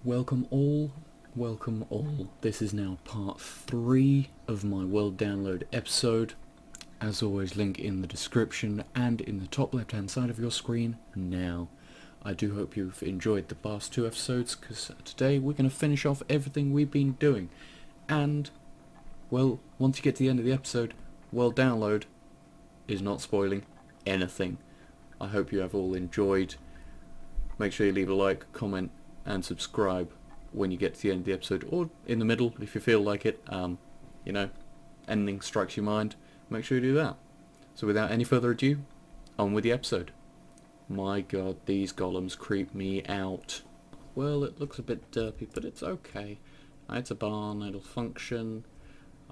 Welcome all, welcome all. This is now part 3 of my world download episode. As always, link in the description and in the top left hand side of your screen now. I do hope you've enjoyed the past 2 episodes, because today we're going to finish off everything we've been doing. And, well, once you get to the end of the episode, world download is not spoiling anything. I hope you have all enjoyed. Make sure you leave a like, comment and subscribe when you get to the end of the episode, or in the middle if you feel like it. You know, anything strikes your mind, make sure you do that. So without any further ado, on with the episode. My god, these golems creep me out. Well, it looks a bit derpy, but it's okay. It's a barn, it'll function.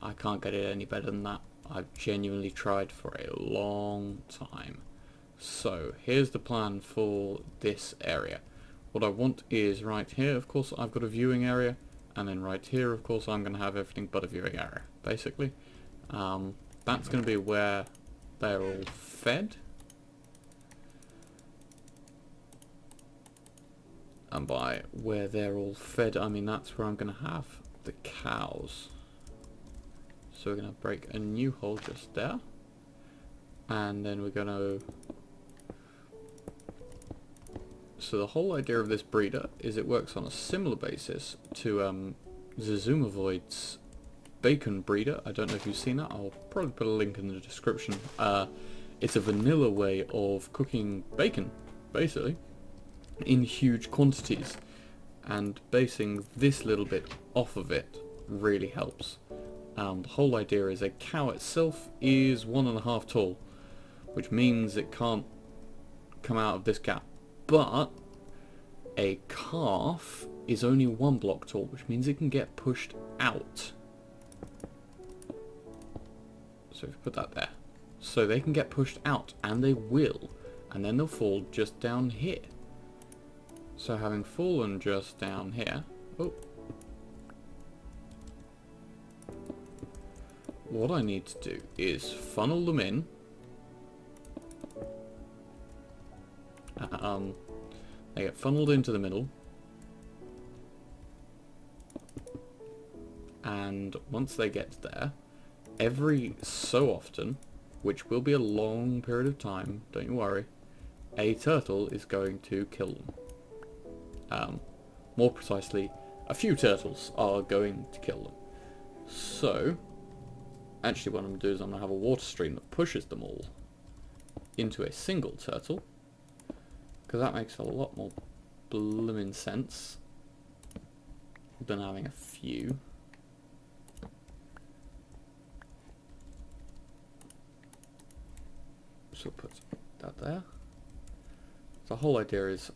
I can't get it any better than that. I've genuinely tried for a long time. So here's the plan for this area. What I want is right here, of course, I've got a viewing area, and then right here, of course, I'm going to have everything but a viewing area, basically. That's going to be where they're all fed. And by where they're all fed, I mean that's where I'm going to have the cows. So we're going to break a new hole just there. And then we're going to... So the whole idea of this breeder is it works on a similar basis to Zazumovoid's bacon breeder. I don't know if you've seen that. I'll probably put a link in the description. It's a vanilla way of cooking bacon, basically, in huge quantities. And basing this little bit off of it really helps. The whole idea is a cow itself is 1.5 tall, which means it can't come out of this gap. But a calf is only 1 block tall, which means it can get pushed out. So if you put that there. So they can get pushed out, and they will. And then they'll fall just down here. So having fallen just down here... Oh. What I need to do is funnel them in. They get funneled into the middle, and once they get there, every so often, which will be a long period of time, don't you worry, a turtle is going to kill them. More precisely, a few turtles are going to kill them. So, actually what I'm going to do is I'm going to have a water stream that pushes them all into a single turtle, because that makes a lot more blooming sense than having a few. So we'll put that there. The whole idea is,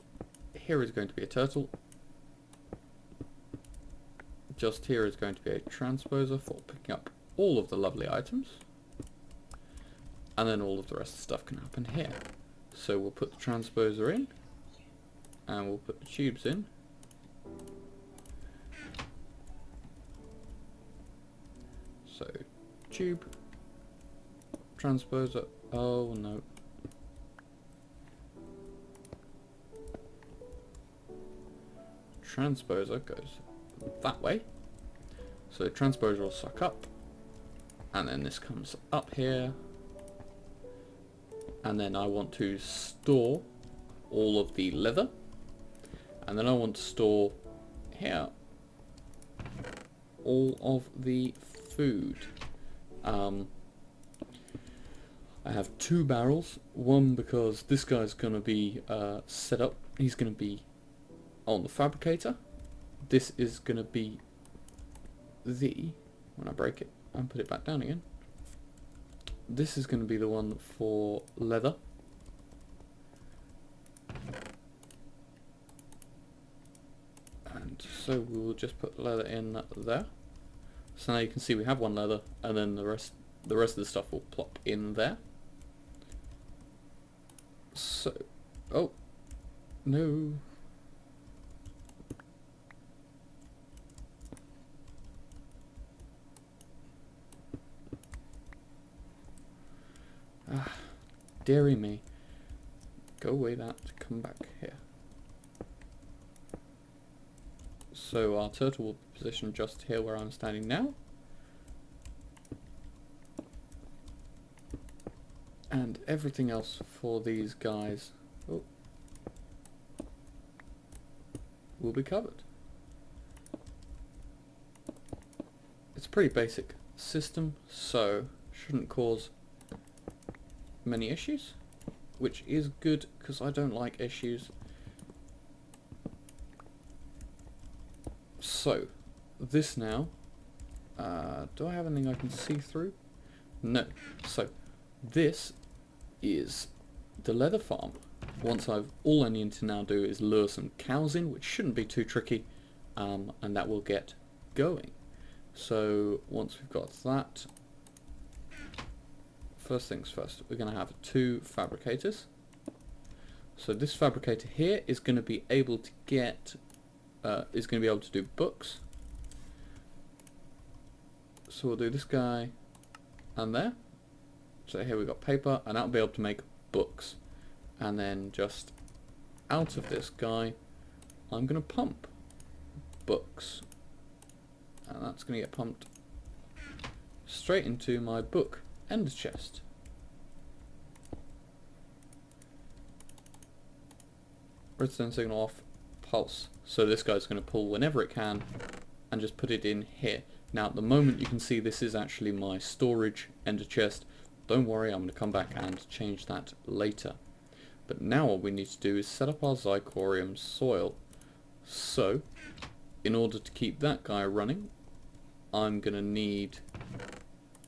here is going to be a turtle. Just here is going to be a transposer for picking up all of the lovely items. And then all of the rest of the stuff can happen here. So we'll put the transposer in, and we'll put the tubes in. So, tube, transposer, oh no. Transposer goes that way. So the transposer will suck up, and then this comes up here. And then I want to store all of the leather, and then I want to store here all of the food. I have 2 barrels, one because this guy's going to be set up, he's going to be on the fabricator. This is going to be when I break it and put it back down again, this is going to be the one for leather. And so we will just put leather in there. So now you can see we have 1 leather, and then the rest of the stuff will plop in there. So, oh, no. Deary me. Go away that, come back here. So our turtle will be positioned just here where I'm standing now. And everything else for these guys will be covered. It's a pretty basic system, so shouldn't cause many issues, which is good because I don't like issues. So this now, do I have anything I can see through? No. So this is the leather farm. All I need to now do is lure some cows in, which shouldn't be too tricky, and that will get going. So once we've got that, first things first, we're going to have 2 fabricators. So this fabricator here is going to be able to get, to do books. So we'll do this guy and there. So here we've got paper, and that'll be able to make books. And then just out of this guy, I'm going to pump books. And that's going to get pumped straight into my book ender chest. Redstone signal off, pulse. So this guy's going to pull whenever it can and just put it in here. Now at the moment you can see this is actually my storage ender chest. Don't worry, I'm going to come back and change that later. But now what we need to do is set up our Zycorium soil. So in order to keep that guy running, I'm going to need...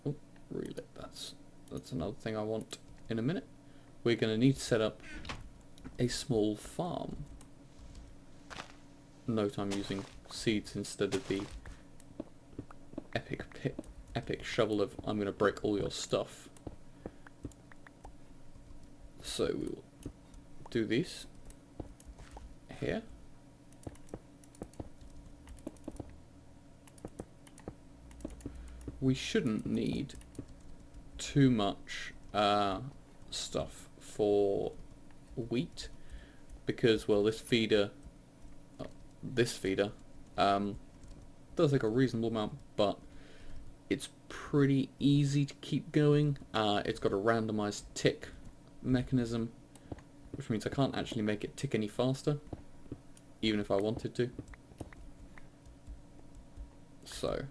Oh, relit. That's another thing I want in a minute. We're going to need to set up a small farm. Note I'm using seeds instead of the epic shovel of I'm going to break all your stuff. So we will do this here. We shouldn't need too much stuff for wheat because, well, this feeder does take a reasonable amount, but it's pretty easy to keep going. It's got a randomized tick mechanism, which means I can't actually make it tick any faster, even if I wanted to. So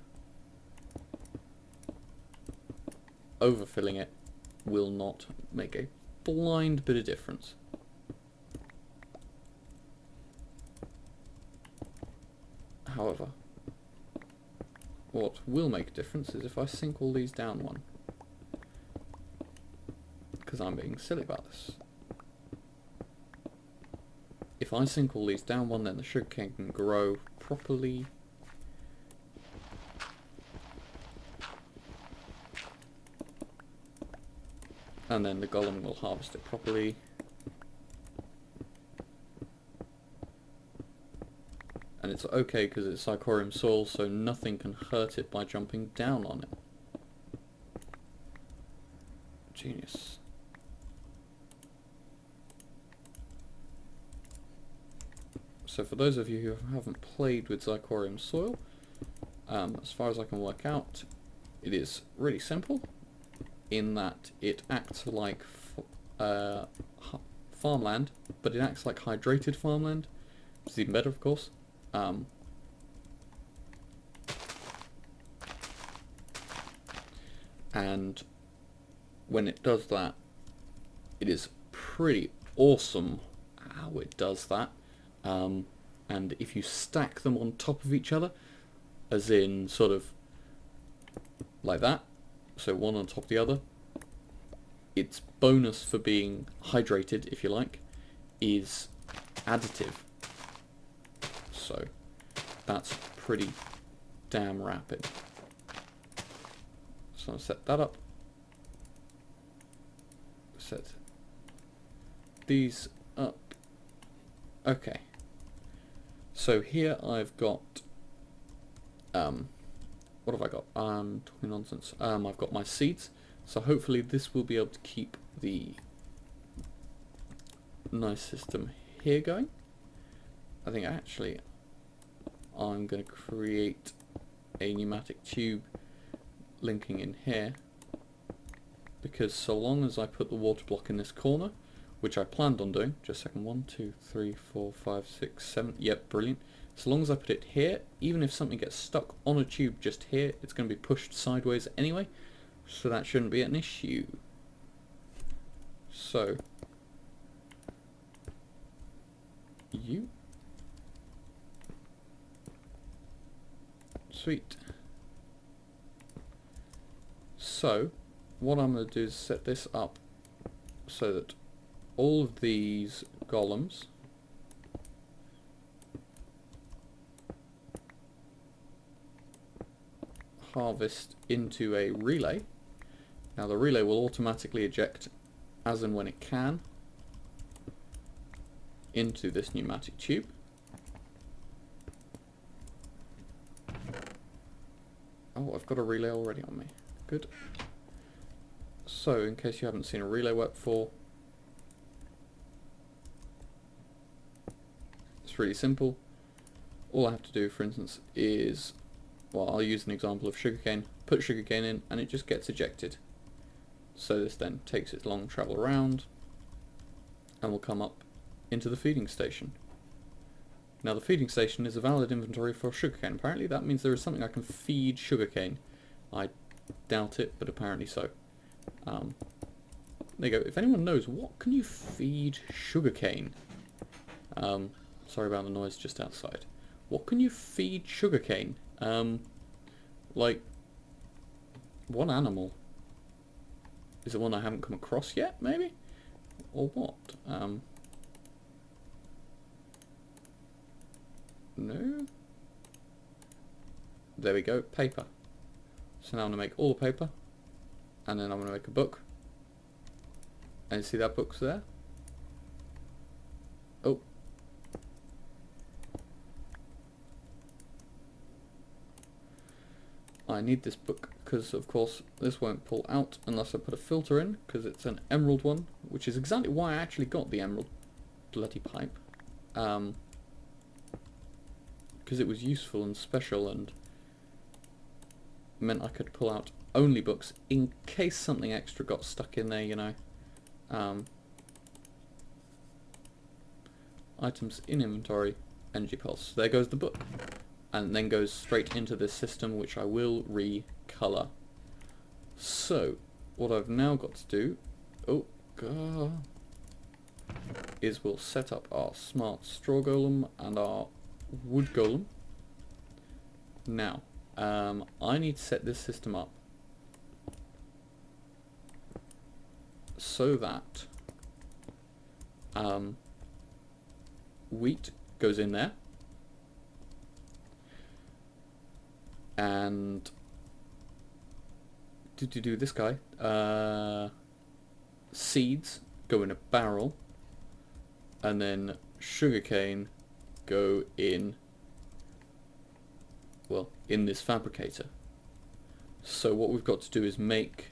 overfilling it will not make a blind bit of difference. However, what will make a difference is if I sink all these down one. Because I'm being silly about this. If I sink all these down one, then the sugarcane can grow properly. And then the golem will harvest it properly. And it's okay because it's Zycorium soil, so nothing can hurt it by jumping down on it. Genius. So for those of you who haven't played with Zycorium soil, as far as I can work out, it is really simple in that it acts like farmland, but it acts like hydrated farmland, which is even better, of course. And when it does that, it is pretty awesome how it does that. And if you stack them on top of each other, as in sort of like that, so one on top of the other, its bonus for being hydrated, if you like, is additive. So that's pretty damn rapid. So I'll set that up. Set these up. Okay. So here I've got what have I got? I'm talking nonsense. I've got my seeds. So hopefully this will be able to keep the nice system here going. I think actually I I'm going to create a pneumatic tube linking in here, because so long as I put the water block in this corner, which I planned on doing, just a second, 1, 2, 3, 4, 5, 6, 7, yep, brilliant. So long as I put it here, even if something gets stuck on a tube just here, it's going to be pushed sideways anyway, so that shouldn't be an issue. So, you. Sweet. So, what I'm going to do is set this up so that all of these golems harvest into a relay. Now the relay will automatically eject as and when it can into this pneumatic tube. Oh, I've got a relay already on me. Good. So, in case you haven't seen a relay work before, it's really simple. All I have to do, for instance, is, well, I'll use an example of sugarcane. Put sugarcane in, and it just gets ejected. So this then takes its long travel around, and will come up into the feeding station. Now the feeding station is a valid inventory for sugarcane. Apparently that means there is something I can feed sugarcane. I doubt it, but apparently so. There you go. If anyone knows, what can you feed sugarcane? Sorry about the noise just outside. What can you feed sugarcane? Like, what animal? Is it one I haven't come across yet, maybe? Or what? No? There we go, paper. So now I'm going to make all the paper, and then I'm going to make a book. And you see that book's there? Oh. I need this book because, of course, this won't pull out unless I put a filter in, because it's an emerald one, which is exactly why I actually got the emerald bloody pipe. Because it was useful and special and meant I could pull out only books in case something extra got stuck in there, you know. Items in inventory, energy pulse. There goes the book. And then goes straight into this system, which I will recolor. So, what I've now got to do, oh god, is we'll set up our smart straw golem and our wood golem. Now, I need to set this system up so that wheat goes in there, and this guy, seeds go in a barrel, and then sugarcane go in, well, in this fabricator. So what we've got to do is make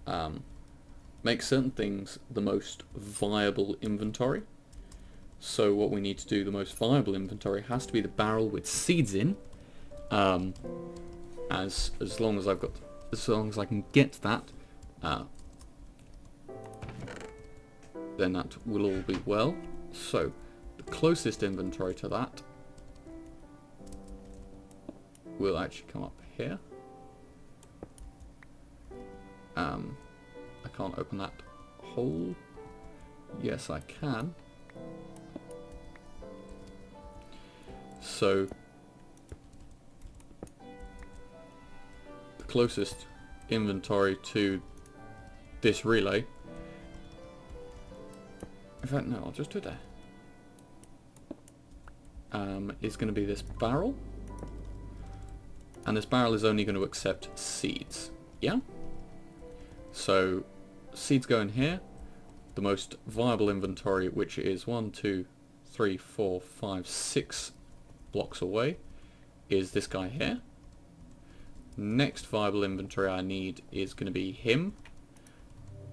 certain things the most viable inventory. So what we need to do, the most viable inventory has to be the barrel with seeds in. As long as I can get that, then that will all be well. So the closest inventory to that will actually come up here. I can't open that hole. Yes, I can. So the closest inventory to this relay, in fact no, I'll just do it there, is going to be this barrel, and this barrel is only going to accept seeds. Yeah? So seeds go in here. The most viable inventory, which is 1, 2, 3, 4, 5, 6 blocks away, is this guy here. Next viable inventory I need is going to be him,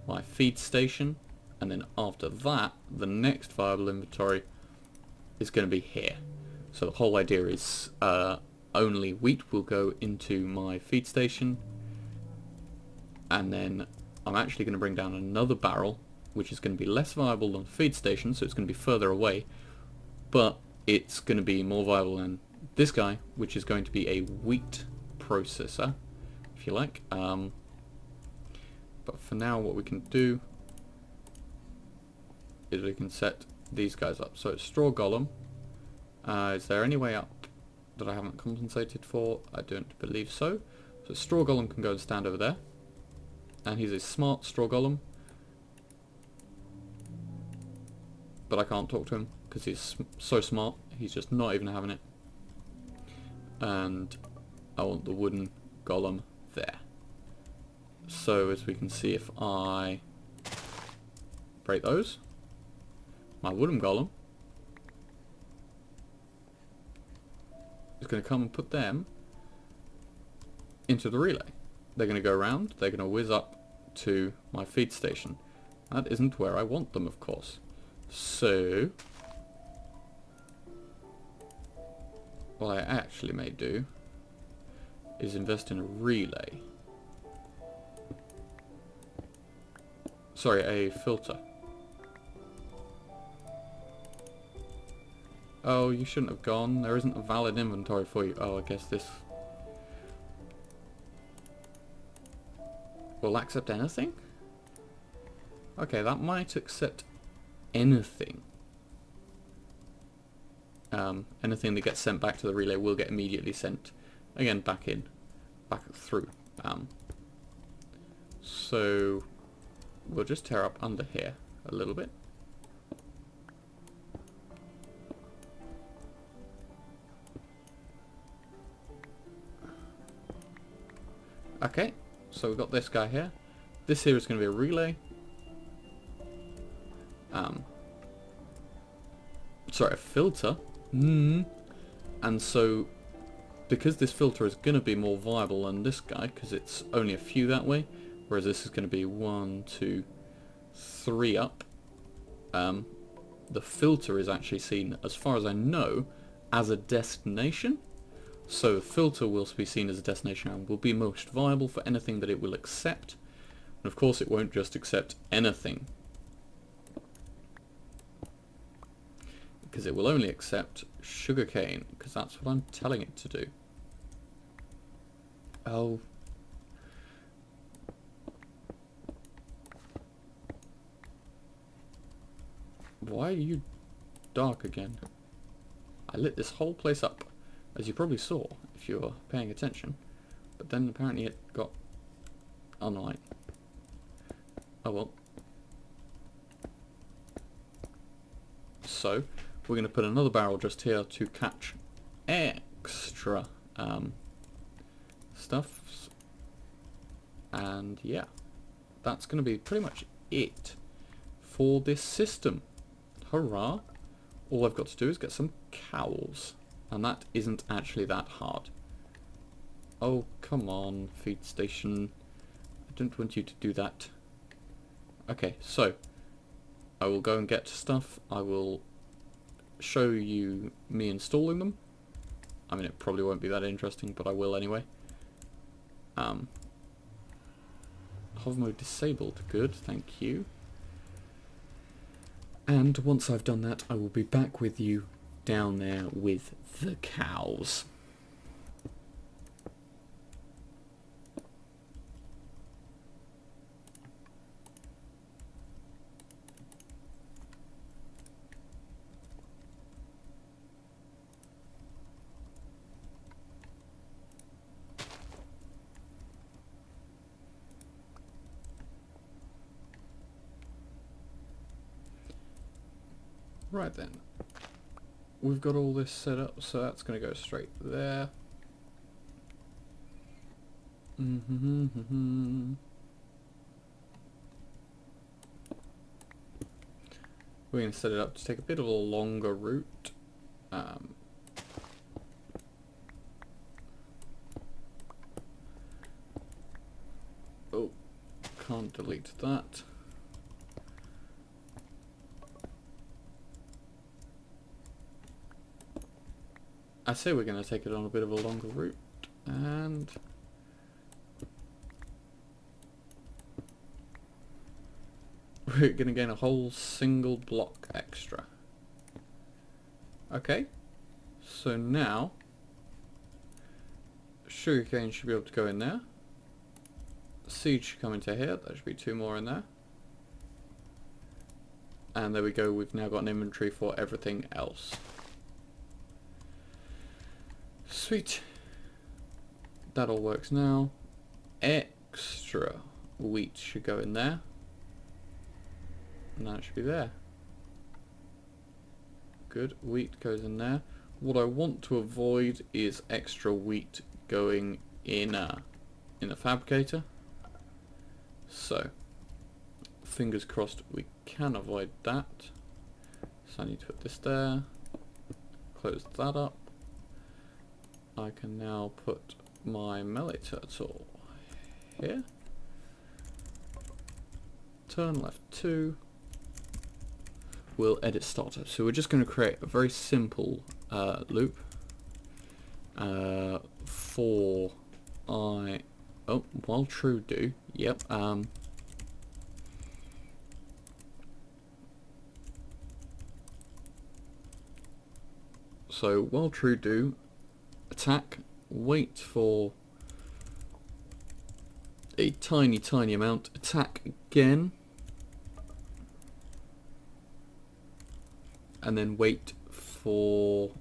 my feed station, and then after that the next viable inventory is going to be here. So the whole idea is only wheat will go into my feed station, and then I'm actually going to bring down another barrel, which is going to be less viable than the feed station, so it's going to be further away, but it's going to be more viable than this guy, which is going to be a wheat processor, if you like. But for now, what we can do is we can set these guys up. So it's straw golem. Is there any way up that I haven't compensated for? I don't believe so. So straw golem can go and stand over there, and he's a smart straw golem, but I can't talk to him because he's so smart. He's just not even having it. And I want the wooden golem there. So as we can see, if I break those, my wooden golem is going to come and put them into the relay. They're going to go around, they're going to whiz up to my feed station. That isn't where I want them, of course. So what I actually may do is invest in a relay. Sorry, a filter. Oh, you shouldn't have gone. There isn't a valid inventory for you. Oh, I guess this will accept anything? Okay, that might accept anything. Anything that gets sent back to the relay will get immediately sent again back through. So we'll just tear up under here a little bit. Okay, so we've got this guy here. This here is going to be a relay. Sorry, a filter. And so, because this filter is going to be more viable than this guy, because it's only a few that way, whereas this is going to be 1, 2, 3 up, the filter is actually seen, as far as I know, as a destination. So the filter will be seen as a destination and will be most viable for anything that it will accept. And of course it won't just accept anything, because it will only accept sugarcane, because that's what I'm telling it to do. Oh. Why are you dark again? I lit this whole place up, as you probably saw if you were paying attention, but then apparently it got unlight. Oh well. So we're going to put another barrel just here to catch extra stuff, and yeah, that's going to be pretty much it for this system. Hurrah! All I've got to do is get some cows, and that isn't actually that hard. Oh, come on, feed station. I don't want you to do that. Okay, so I will go and get stuff. I will show you me installing them. I mean, it probably won't be that interesting, but I will anyway. Hover mode disabled. Good, thank you. And once I've done that, I will be back with you down there with the cows. Right then, we've got all this set up, so that's going to go straight there. We're going to set it up to take a bit of a longer route. Oh, can't delete that. I say we're going to take it on a bit of a longer route, and we're going to gain a whole single block extra. Okay, so now sugarcane should be able to go in there. Seed should come into here. There should be 2 more in there. And there we go, we've now got an inventory for everything else. Sweet. That all works now. Extra wheat should go in there. And that should be there. Good, wheat goes in there. What I want to avoid is extra wheat going in a fabricator. So, fingers crossed we can avoid that. So I need to put this there. Close that up. I can now put my melee turtle here. Turn left 2. We'll edit starter. So we're just going to create a very simple loop for while true do. Yep. So while true do, attack, wait for a tiny amount, attack again, and then wait for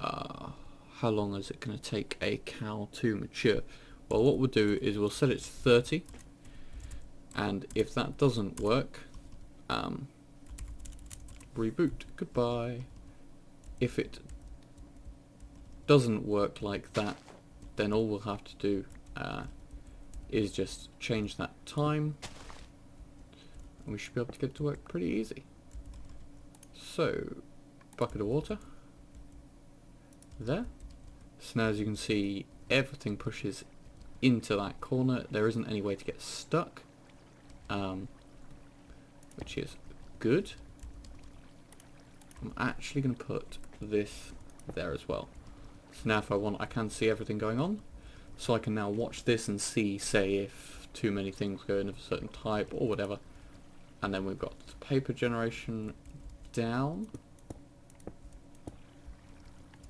how long is it going to take a cow to mature. Well, what we'll do is we'll set it to 30, and if that doesn't work, reboot, goodbye. If it doesn't work like that, then all we'll have to do is just change that time, and we should be able to get it to work pretty easy. So, bucket of water there. So now, as you can see, everything pushes into that corner. There isn't any way to get stuck, which is good. I'm actually going to put this there as well. So now if I want, I can see everything going on. So I can now watch this and see, say, if too many things go in of a certain type or whatever. And then we've got the paper generation down.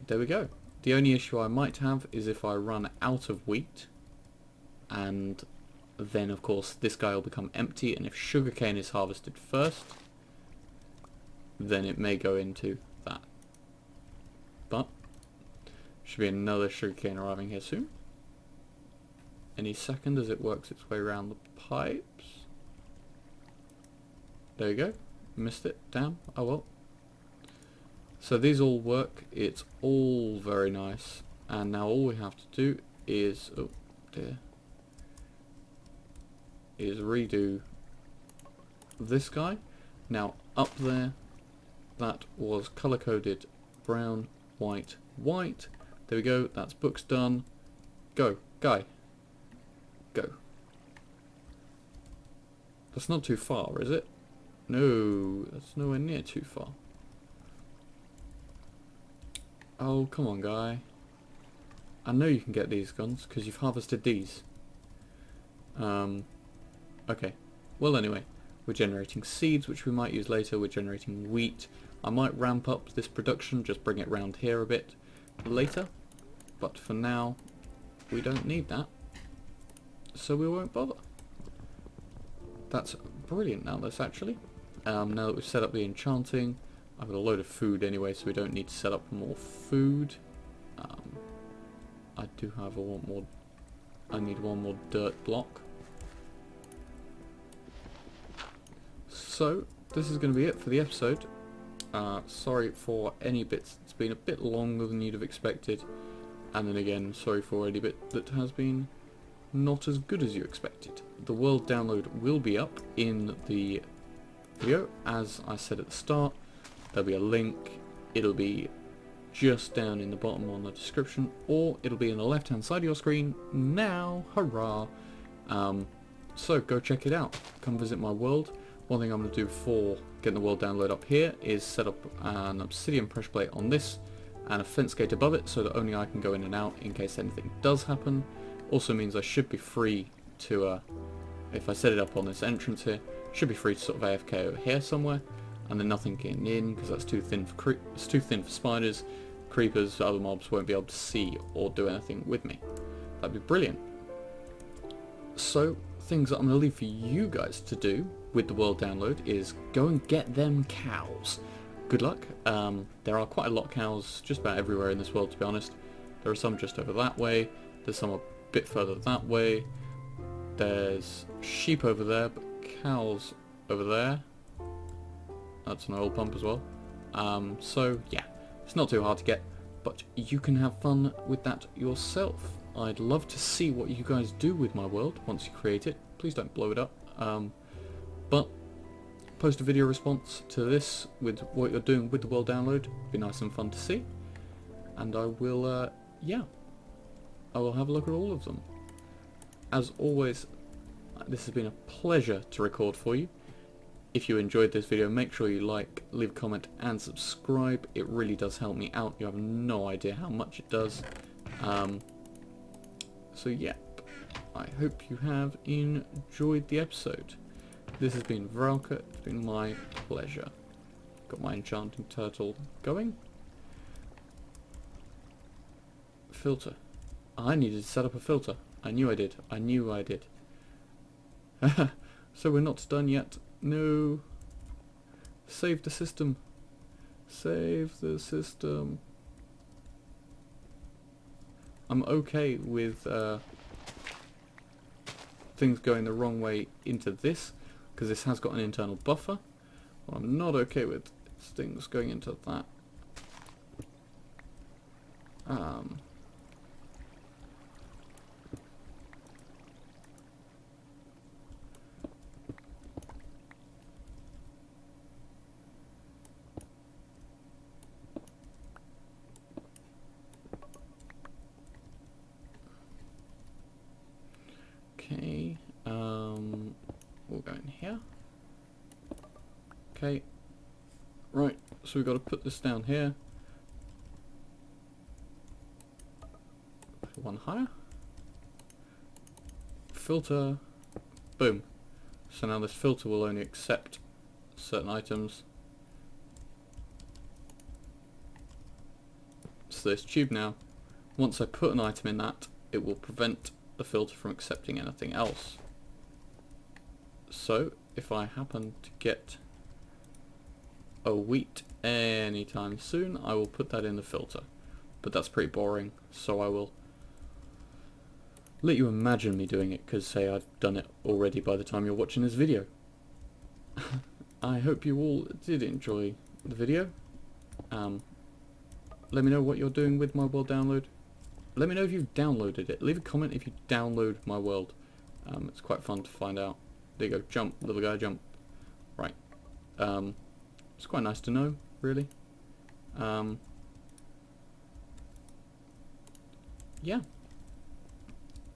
There we go. The only issue I might have is if I run out of wheat, and then of course this guy will become empty, and if sugarcane is harvested first, then it may go into that. But should be another sugarcane arriving here soon. Any second as it works its way around the pipes. There you go. Missed it. Damn. Oh well. So these all work. It's all very nice. And now all we have to do is, oh dear, is redo this guy. Now up there, that was color coded brown, white, white. There we go. That's books done. Go, guy. Go. That's not too far, is it? No, that's nowhere near too far. Oh, come on, guy. I know you can get these guns, because you've harvested these. Okay. Well, anyway. We're generating seeds, which we might use later. We're generating wheat. I might ramp up this production, just bring it round here a bit later. But for now, we don't need that. So we won't bother. That's brilliant now, this actually. Now that we've set up the enchanting, I've got a load of food anyway, so we don't need to set up more food. I do have I need one more dirt block. So, this is going to be it for the episode. Sorry for any bits it's been a bit longer than you'd have expected. And then again, sorry for any bit that has been not as good as you expected. The world download will be up in the video, as I said at the start. There'll be a link. It'll be just down in the bottom on the description, or it'll be on the left hand side of your screen now. Hurrah! So go check it out. Come visit my world. One thing I'm going to do for getting the world download up here is set up an obsidian pressure plate on this and a fence gate above it so that only I can go in and out in case anything does happen. Also means I should be free to, if I set it up on this entrance here, should be free to sort of AFK over here somewhere, and then nothing getting in because that's too thin for spiders. Creepers, other mobs won't be able to see or do anything with me. That'd be brilliant. So, things that I'm going to leave for you guys to do with the world download is go and get them cows. Good luck. There are quite a lot of cows just about everywhere in this world, to be honest. There are some just over that way, there's some a bit further that way, there's sheep over there, but cows over there. That's an oil pump as well. So yeah, it's not too hard to get, but you can have fun with that yourself. I'd love to see what you guys do with my world once you create it. Please don't blow it up. But post a video response to this with what you're doing with the world download. Be nice and fun to see. And I will, yeah, I will have a look at all of them. As always, this has been a pleasure to record for you. If you enjoyed this video, make sure you like, leave a comment and subscribe. It really does help me out. You have no idea how much it does. So yeah, I hope you have enjoyed the episode. This has been Vralka. It's been my pleasure. Got my enchanting turtle going. Filter. I needed to set up a filter. I knew I did. I knew I did. So we're not done yet. No. Save the system. Save the system. I'm okay with things going the wrong way into this, because this has got an internal buffer. What I'm not okay with is things going into that. Okay, we'll go in here. Okay, right, so we've got to put this down here. Put one higher. Filter, boom. So now this filter will only accept certain items. So this tube now, once I put an item in that, it will prevent the filter from accepting anything else. So if I happen to get a wheat anytime soon, I will put that in the filter. But that's pretty boring, so I will let you imagine me doing it, because say I've done it already by the time you're watching this video. I hope you all did enjoy the video. Let me know what you're doing with my world download. Let me know if you've downloaded it. Leave a comment if you download my world. It's quite fun to find out. There you go, jump, little guy, jump. Right. It's quite nice to know, really. Yeah.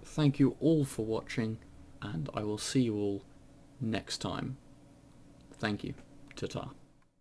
Thank you all for watching, and I will see you all next time. Thank you. Ta-ta.